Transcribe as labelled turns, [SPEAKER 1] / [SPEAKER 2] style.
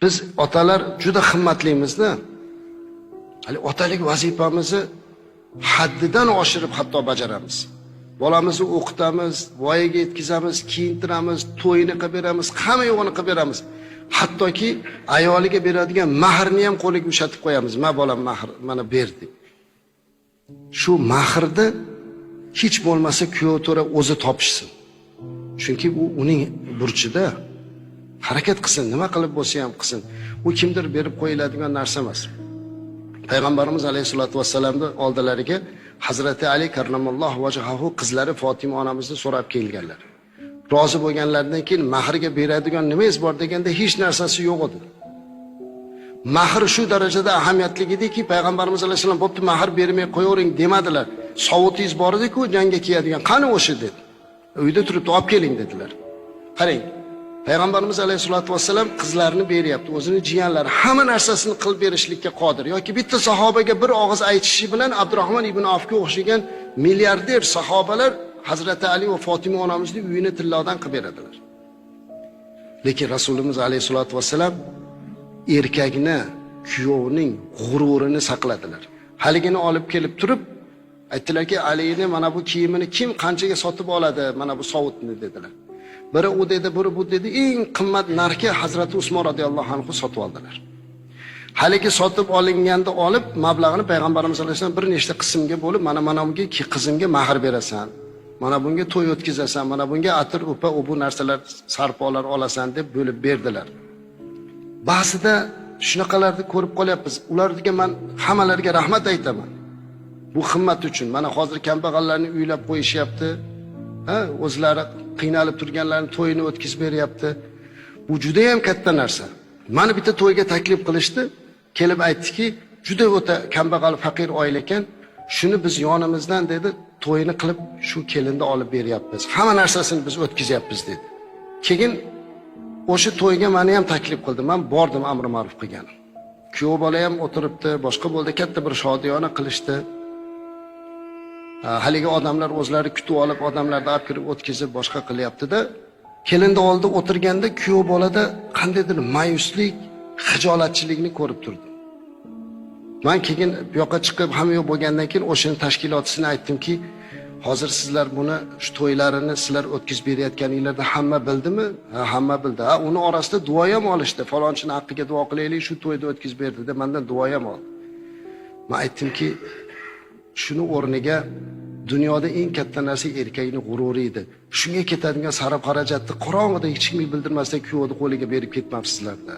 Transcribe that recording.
[SPEAKER 1] Biz otalar juda himmatlimizda. Hali otalik vazifamizni haddidan oshirib hatto bajaramiz. Bolamizni o'qitamiz, voyaga yetkazamiz, kiyintiramiz, to'yini qilib beramiz, hamma yo'g'ini qilib beramiz. Hattoki ayoliga beradigan mahrni ham qo'liga ushatib qo'yamiz. "Ma bolam mahr, mana berdi." Shu mahrni hech bo'lmasa kuyov to'ra o'zi topishsin. Chunki bu uning burchida. Harakat qilsin, nima qilib bo'lsa ham qilsin. U kimdir berib qo'yiladigan narsa emas. Payg'ambarimiz alayhisolatu vassalamni oldilariga Hazrati Ali karramallohu vajhahu qizlari Fatima onamizni so'rab kelganlar. Rozi bo'lganlaridan keyin mahrga beradigan nimangiz bor deganda hech narsasi yo'q edi. Mahr shu darajada ahamiyatli ediki, Payg'ambarimiz alayhisalom bo'pti mahr bermay qo'yavering demadilar. Sovutingiz bor edi-ku, jangga kiyadigan, qani o'sha dedi. Uyda turibdi, olib keling dedilar. Qarang, Payg'ambarimiz alayhisolatu vassalam qizlarini beryapti, o'zini jiyanlari hamma narsasini qilib berishlikka qodir. Yoki bitta sahobaga bir og'iz aytishi bilan Abdurrahmon ibn Avfga o'xshagan milliarder sahobalar Hazrati Ali va Fatima onamizning uyini tillodan qilib beradilar. Lekin Rasulimiz alayhisolatu vassalam erkakni, kuyovning g'ururini saqladilar. Haligini olib kelib turib, aytdilarki, Alini mana bu kiyimini kim qanchaga sotib oladi, mana bu sovutni dedilar. Biri u dedi, biri bu dedi, eng qimmat narxga Hazrati Usmon radhiyallohu anhu sotib oldilar. Haligi sotib olinganda olib, mablag'ini Payg'ambarimiz alayhisolom bir nechta qismga bo'lib, mana bunga qizimga mahr berasan, mana bunga to'y o'tkazasan, mana bunga atir, upa, bu narsalar, sarpolar olasan deb bo'lib berdilar. Ba'zida shunaqalarni ko'rib qolyapmiz. Ularga men hammalariga rahmat aytaman. Bu himmat uchun. Mana hozir kambag'allarni uylab qo'yishyapti. O'zlari qiynalib turganlarni to'yini o'tkazib beryapti. Bu juda ham katta narsa. Meni bitta to'yga taklif qilishdi, kelib aytdiki, juda o'ta kambag'al faqir oila ekan, shuni biz yonimizdan dedi, to'yini qilib shu kelinni olib beryapmiz. Hamma narsasini biz o'tkazyapmiz dedi. Keyin o'sha to'yga meni ham taklif qildi. Men bordim, amri ma'ruf qilganim. Kuyov bola ham o'tiribdi, boshqa bo'ldi, katta bir shodiyona qilishdi. Haligi odamlar o'zlari kutib olib, odamlarni olib kirib o'tkazib boshqa qilyapti-da, kelinni oldida o'tirganda kuyov bolada qandaydir ma'yuslik, xijolatchilikni ko'rib turdim. Men keyin bu yoqqa chiqib hamma yo'q bo'lgandan keyin o'shani tashkilotchisiga aytdimki, hozir sizlar buni shu to'ylarini sizlar o'tkazib berayotganinglarda hamma bildimi? Ha, hamma bildi. Ha, uni orasida duo ham olishdi. Falonchining haqqiga duo qilaylik, shu to'yda o'tkazib berdi deb mendan duo ham oldi. Men aytdimki, shuni o'rniga dunyoda eng katta narsa erkakning g'ururi edi. Shunga ketadigan sarf xarajatni qorong'ida hech kimga bildirmasdan kuyovni qo'liga berib ketmabsizlar-da.